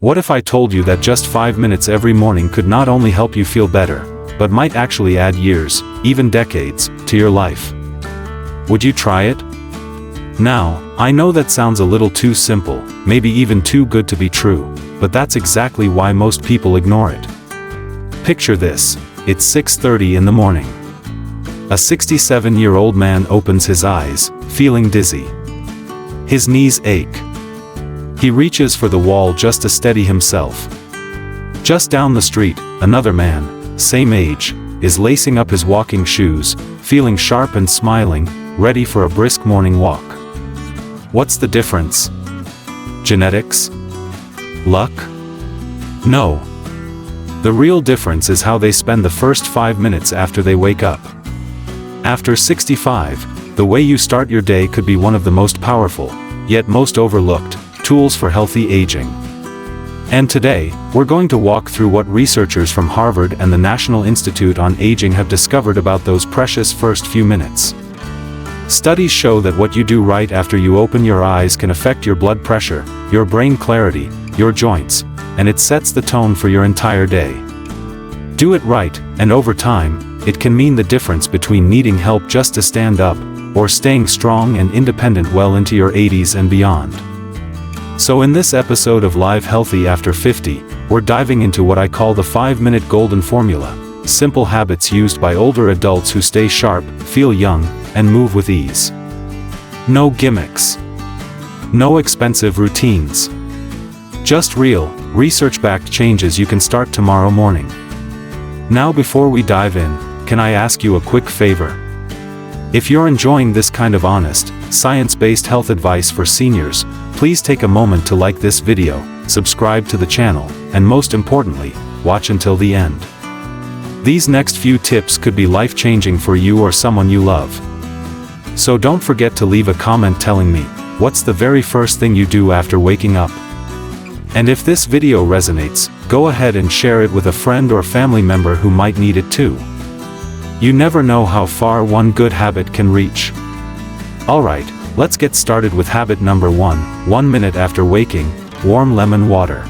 What if I told you that just 5 minutes every morning could not only help you feel better, but might actually add years, even decades, to your life? Would you try it? Now, I know that sounds a little too simple, maybe even too good to be true, but that's exactly why most people ignore it. Picture this: it's 6:30 in the morning. A 67-year-old man opens his eyes, feeling dizzy. His knees ache. He reaches for the wall just to steady himself. Just down the street, another man, same age, is lacing up his walking shoes, feeling sharp and smiling, ready for a brisk morning walk. What's the difference? Genetics? Luck? No. The real difference is how they spend the first 5 minutes after they wake up. After 65, the way you start your day could be one of the most powerful, yet most overlooked, tools for healthy aging. And today, we're going to walk through what researchers from Harvard and the National Institute on Aging have discovered about those precious first few minutes. Studies show that what you do right after you open your eyes can affect your blood pressure, your brain clarity, your joints, and it sets the tone for your entire day. Do it right, and over time, it can mean the difference between needing help just to stand up, or staying strong and independent well into your 80s and beyond. So in this episode of Live Healthy After 50, we're diving into what I call the 5-minute golden formula, simple habits used by older adults who stay sharp, feel young, and move with ease. No gimmicks. No expensive routines. Just real, research-backed changes you can start tomorrow morning. Now before we dive in, can I ask you a quick favor? If you're enjoying this kind of honest, science-based health advice for seniors, please take a moment to like this video, subscribe to the channel, and most importantly, watch until the end. These next few tips could be life-changing for you or someone you love. So don't forget to leave a comment telling me, what's the very first thing you do after waking up? And if this video resonates, go ahead and share it with a friend or family member who might need it too. You never know how far one good habit can reach. Alright, let's get started with habit number 1, 1 minute after waking, warm lemon water.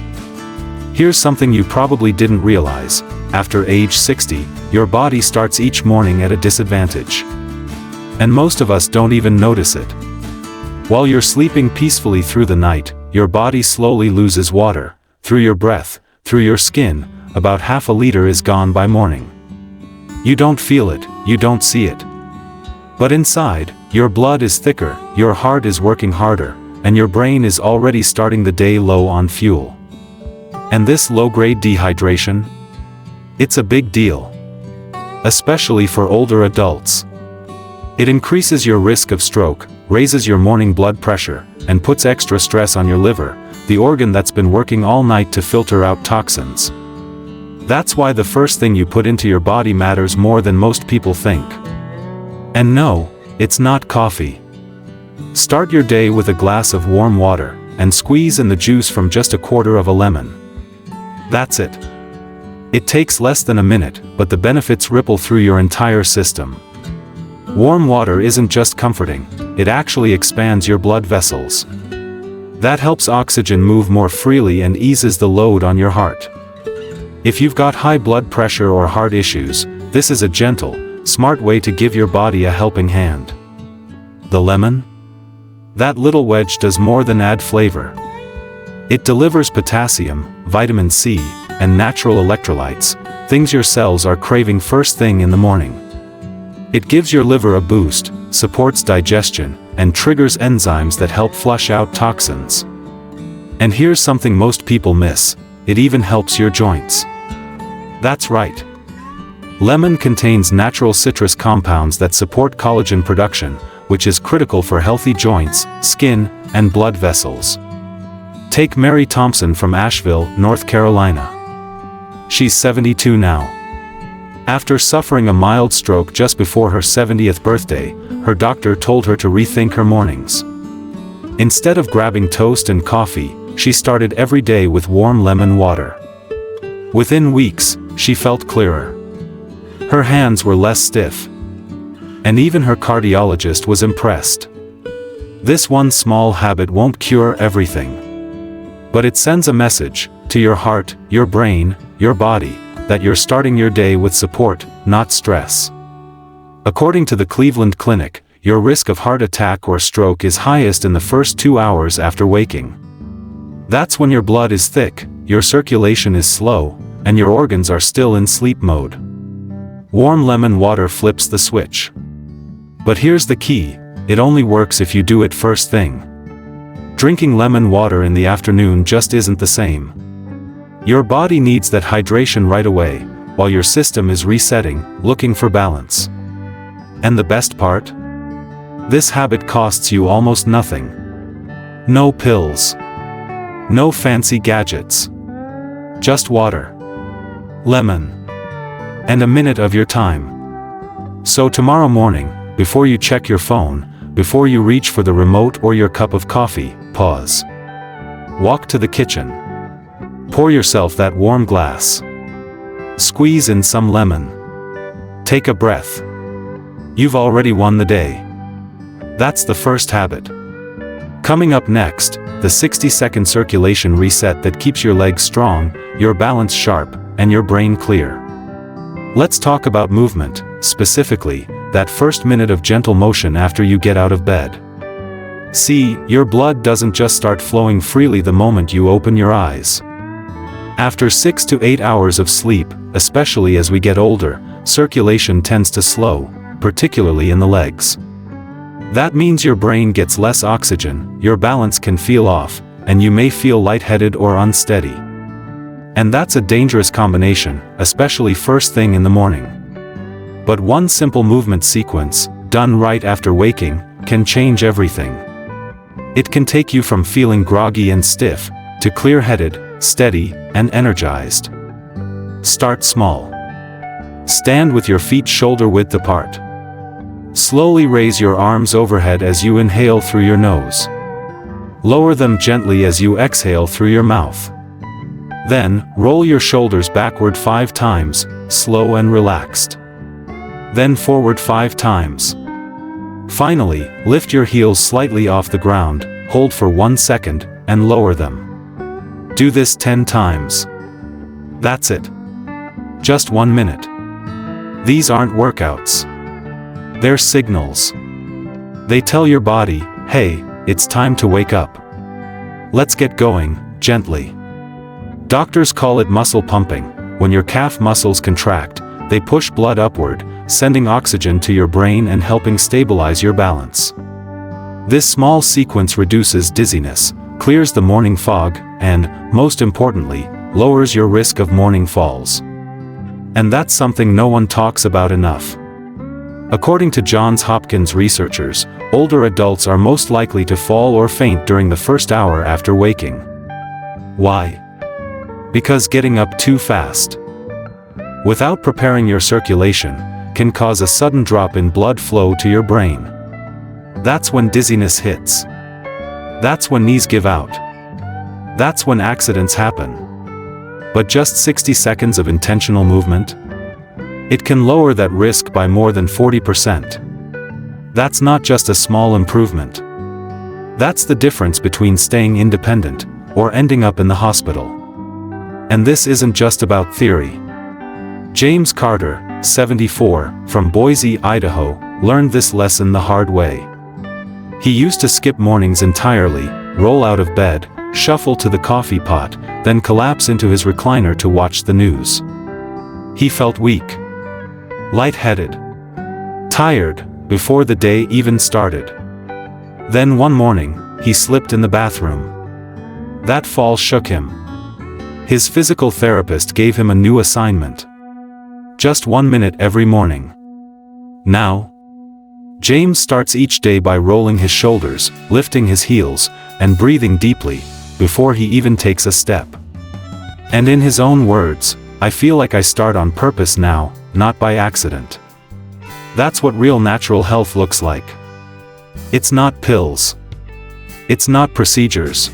Here's something you probably didn't realize: after age 60, your body starts each morning at a disadvantage. And most of us don't even notice it. While you're sleeping peacefully through the night, your body slowly loses water. Through your breath, through your skin, about half a liter is gone by morning. You don't feel it, you don't see it. But inside, your blood is thicker, your heart is working harder, and your brain is already starting the day low on fuel. And this low-grade dehydration? It's a big deal. Especially for older adults. It increases your risk of stroke, raises your morning blood pressure, and puts extra stress on your liver, the organ that's been working all night to filter out toxins. That's why the first thing you put into your body matters more than most people think. And no, it's not coffee. Start your day with a glass of warm water, and squeeze in the juice from just a quarter of a lemon. That's it. It takes less than a minute, but the benefits ripple through your entire system. Warm water isn't just comforting, it actually expands your blood vessels. That helps oxygen move more freely and eases the load on your heart. If you've got high blood pressure or heart issues, this is a gentle, smart way to give your body a helping hand. The lemon? That little wedge does more than add flavor. It delivers potassium, vitamin C, and natural electrolytes, things your cells are craving first thing in the morning. It gives your liver a boost, supports digestion, and triggers enzymes that help flush out toxins. And here's something most people miss: it even helps your joints. That's right. Lemon contains natural citrus compounds that support collagen production, which is critical for healthy joints, skin, and blood vessels. Take Mary Thompson from Asheville, North Carolina. She's 72 now. After suffering a mild stroke just before her 70th birthday, her doctor told her to rethink her mornings. Instead of grabbing toast and coffee, she started every day with warm lemon water. Within weeks, she felt clearer. Her hands were less stiff. And even her cardiologist was impressed. This one small habit won't cure everything. But it sends a message: to your heart, your brain, your body, that you're starting your day with support, not stress. According to the Cleveland Clinic, your risk of heart attack or stroke is highest in the first 2 hours after waking. That's when your blood is thick, your circulation is slow, and your organs are still in sleep mode. Warm lemon water flips the switch. But here's the key, it only works if you do it first thing. Drinking lemon water in the afternoon just isn't the same. Your body needs that hydration right away, while your system is resetting, looking for balance. And the best part? This habit costs you almost nothing. No pills. No fancy gadgets. Just water. Lemon. And a minute of your time. So tomorrow morning, before you check your phone, before you reach for the remote or your cup of coffee, pause. Walk to the kitchen. Pour yourself that warm glass. Squeeze in some lemon. Take a breath. You've already won the day. That's the first habit. Coming up next, the 60-second circulation reset that keeps your legs strong, your balance sharp, and your brain clear. Let's talk about movement, specifically, that first minute of gentle motion after you get out of bed. See, your blood doesn't just start flowing freely the moment you open your eyes. After 6 to 8 hours of sleep, especially as we get older, circulation tends to slow, particularly in the legs. That means your brain gets less oxygen, your balance can feel off, and you may feel lightheaded or unsteady. And that's a dangerous combination, especially first thing in the morning. But one simple movement sequence, done right after waking, can change everything. It can take you from feeling groggy and stiff, to clear-headed, steady, and energized. Start small. Stand with your feet shoulder-width apart. Slowly raise your arms overhead as you inhale through your nose. Lower them gently as you exhale through your mouth. Then, roll your shoulders backward 5 times, slow and relaxed. Then forward 5 times. Finally, lift your heels slightly off the ground, hold for 1 second, and lower them. Do this 10 times. That's it. Just 1 minute. These aren't workouts. They're signals. They tell your body, hey, it's time to wake up. Let's get going, gently. Doctors call it muscle pumping. When your calf muscles contract, they push blood upward, sending oxygen to your brain and helping stabilize your balance. This small sequence reduces dizziness, clears the morning fog, and, most importantly, lowers your risk of morning falls. And that's something no one talks about enough. According to Johns Hopkins researchers, older adults are most likely to fall or faint during the first hour after waking. Why? Because getting up too fast, without preparing your circulation, can cause a sudden drop in blood flow to your brain. That's when dizziness hits. That's when knees give out. That's when accidents happen. But just 60 seconds of intentional movement? It can lower that risk by more than 40%. That's not just a small improvement. That's the difference between staying independent or ending up in the hospital. And this isn't just about theory. James Carter, 74, from Boise, Idaho, learned this lesson the hard way. He used to skip mornings entirely, roll out of bed, shuffle to the coffee pot, then collapse into his recliner to watch the news. He felt weak, lightheaded, tired, before the day even started. Then one morning, he slipped in the bathroom. That fall shook him. His physical therapist gave him a new assignment. Just 1 minute every morning. Now, James starts each day by rolling his shoulders, lifting his heels, and breathing deeply, before he even takes a step. And in his own words, I feel like I start on purpose now, not by accident. That's what real natural health looks like. It's not pills. It's not procedures.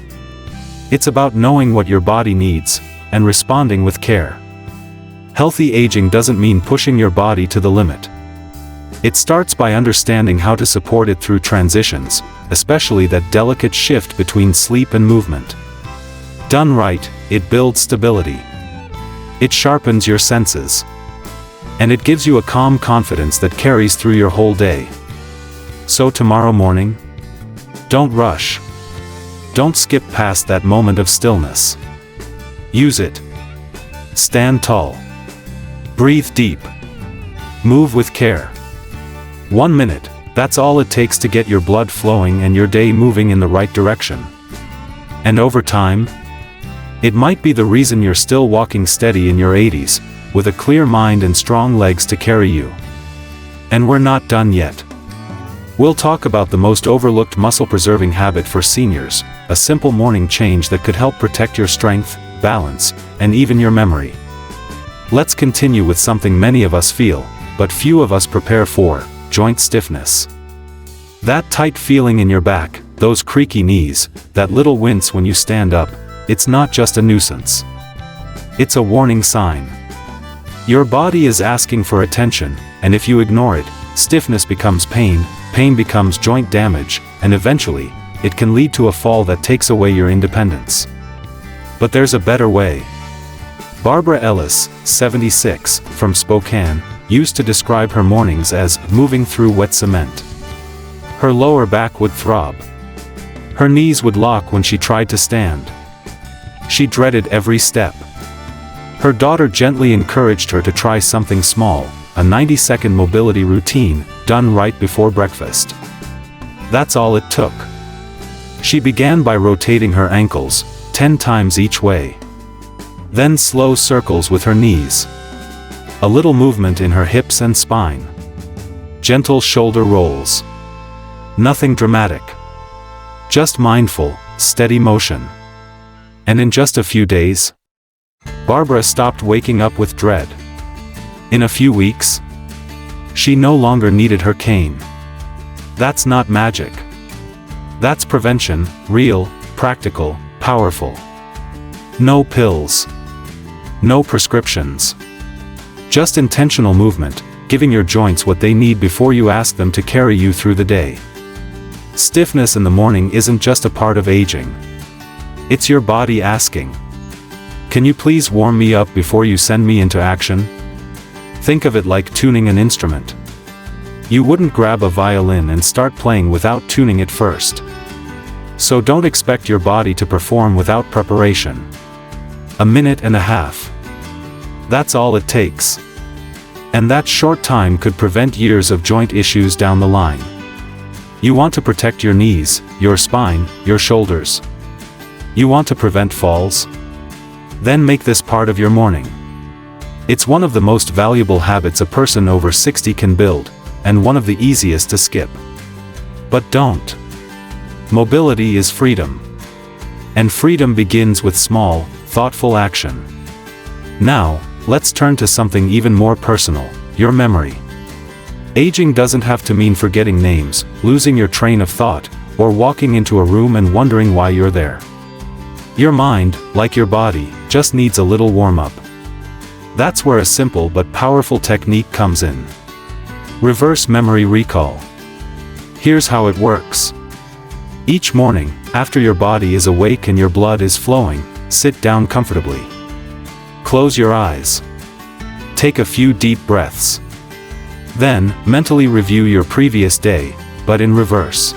It's about knowing what your body needs, and responding with care. Healthy aging doesn't mean pushing your body to the limit. It starts by understanding how to support it through transitions, especially that delicate shift between sleep and movement. Done right, it builds stability. It sharpens your senses. And it gives you a calm confidence that carries through your whole day. So tomorrow morning, don't rush. Don't skip past that moment of stillness. Use it. Stand tall. Breathe deep. Move with care. 1 minute, that's all it takes to get your blood flowing and your day moving in the right direction. And over time, it might be the reason you're still walking steady in your 80s, with a clear mind and strong legs to carry you. And we're not done yet. We'll talk about the most overlooked muscle-preserving habit for seniors, a simple morning change that could help protect your strength, balance, and even your memory. Let's continue with something many of us feel, but few of us prepare for: joint stiffness. That tight feeling in your back, those creaky knees, that little wince when you stand up, it's not just a nuisance. It's a warning sign. Your body is asking for attention, and if you ignore it, stiffness becomes pain, pain becomes joint damage, and eventually, it can lead to a fall that takes away your independence. But there's a better way. Barbara Ellis, 76, from Spokane, used to describe her mornings as moving through wet cement. Her lower back would throb. Her knees would lock when she tried to stand. She dreaded every step. Her daughter gently encouraged her to try something small, a 90-second mobility routine, done right before breakfast. That's all it took. She began by rotating her ankles, 10 times each way. Then slow circles with her knees. A little movement in her hips and spine. Gentle shoulder rolls. Nothing dramatic. Just mindful, steady motion. And in just a few days, Barbara stopped waking up with dread. In a few weeks, she no longer needed her cane. That's not magic. That's prevention, real, practical, powerful. No pills. No prescriptions. Just intentional movement, giving your joints what they need before you ask them to carry you through the day. Stiffness in the morning isn't just a part of aging. It's your body asking, "Can you please warm me up before you send me into action?" Think of it like tuning an instrument. You wouldn't grab a violin and start playing without tuning it first. So don't expect your body to perform without preparation. A minute and a half. That's all it takes. And that short time could prevent years of joint issues down the line. You want to protect your knees, your spine, your shoulders. You want to prevent falls? Then make this part of your morning. It's one of the most valuable habits a person over 60 can build, and one of the easiest to skip. But don't. Mobility is freedom. And freedom begins with small, thoughtful action. Now, let's turn to something even more personal: your memory. Aging doesn't have to mean forgetting names, losing your train of thought, or walking into a room and wondering why you're there. Your mind, like your body, just needs a little warm-up. That's where a simple but powerful technique comes in. Reverse memory recall. Here's how it works. Each morning, after your body is awake and your blood is flowing, sit down comfortably. Close your eyes. Take a few deep breaths. Then, mentally review your previous day, but in reverse.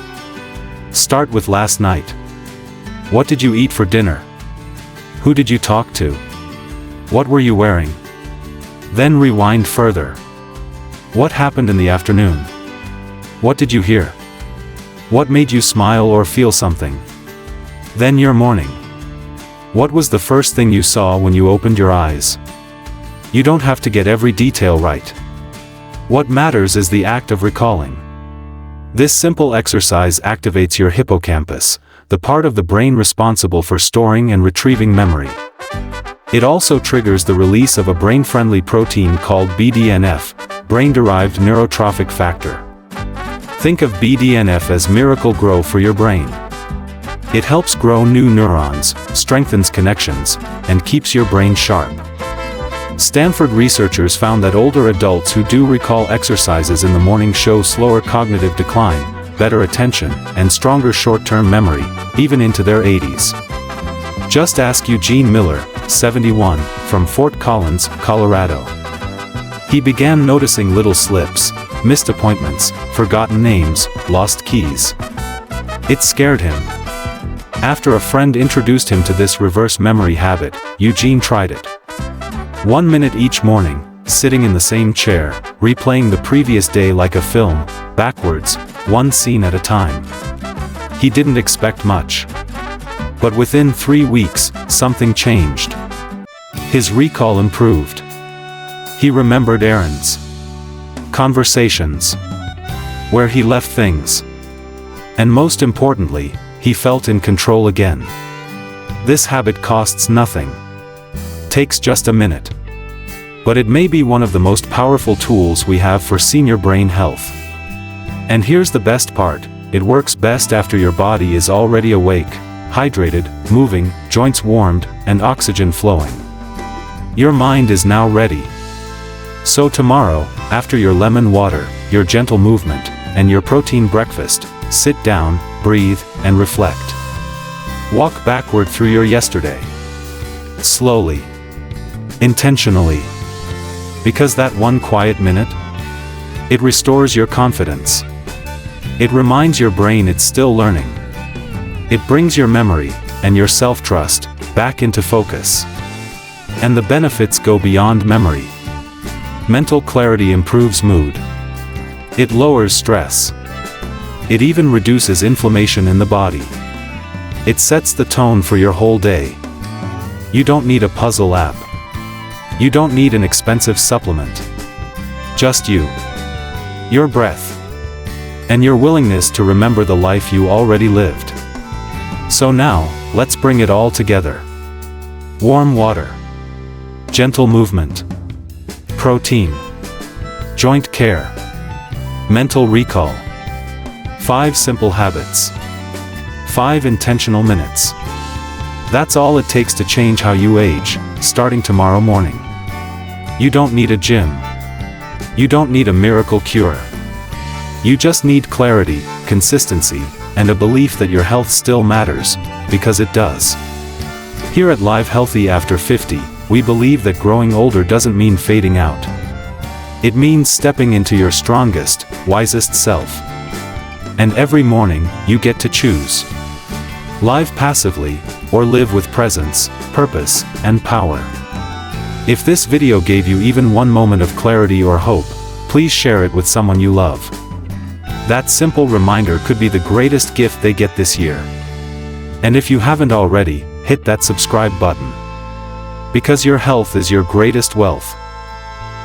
Start with last night. What did you eat for dinner? Who did you talk to? What were you wearing? Then rewind further. What happened in the afternoon? What did you hear? What made you smile or feel something? Then your morning. What was the first thing you saw when you opened your eyes? You don't have to get every detail right. What matters is the act of recalling. This simple exercise activates your hippocampus, the part of the brain responsible for storing and retrieving memory. It also triggers the release of a brain-friendly protein called BDNF, brain-derived neurotrophic factor. Think of BDNF as Miracle-Grow for your brain. It helps grow new neurons, strengthens connections, and keeps your brain sharp. Stanford researchers found that older adults who do recall exercises in the morning show slower cognitive decline, better attention, and stronger short-term memory, even into their 80s. Just ask Eugene Miller, 71, from Fort Collins, Colorado. He began noticing little slips, missed appointments, forgotten names, lost keys. It scared him. After a friend introduced him to this reverse memory habit, Eugene tried it. 1 minute each morning, sitting in the same chair, replaying the previous day like a film, backwards, one scene at a time. He didn't expect much. But within 3 weeks, something changed. His recall improved. He remembered errands, conversations, where he left things. And most importantly, he felt in control again. This habit costs nothing. Takes just a minute. But it may be one of the most powerful tools we have for senior brain health. And here's the best part, it works best after your body is already awake, hydrated, moving, joints warmed, and oxygen flowing. Your mind is now ready. So tomorrow, after your lemon water, your gentle movement, and your protein breakfast, sit down, breathe, and reflect. Walk backward through your yesterday. Slowly. Intentionally. Because that one quiet minute, it restores your confidence. It reminds your brain it's still learning. It brings your memory, and your self-trust, back into focus. And the benefits go beyond memory. Mental clarity improves mood. It lowers stress. It even reduces inflammation in the body. It sets the tone for your whole day. You don't need a puzzle app. You don't need an expensive supplement. Just you. Your breath. And your willingness to remember the life you already lived. So now, let's bring it all together. Warm water. Gentle movement. Protein. Joint care. Mental recall. 5 simple habits. 5 intentional minutes. That's all it takes to change how you age, starting tomorrow morning. You don't need a gym. You don't need a miracle cure. You just need clarity, consistency, and a belief that your health still matters, because it does. Here at Live Healthy After 50, we believe that growing older doesn't mean fading out. It means stepping into your strongest, wisest self. And every morning, you get to choose. Live passively, or live with presence, purpose, and power. If this video gave you even one moment of clarity or hope, please share it with someone you love. That simple reminder could be the greatest gift they get this year. And if you haven't already, hit that subscribe button. Because your health is your greatest wealth.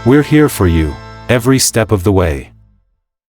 We're here for you, every step of the way.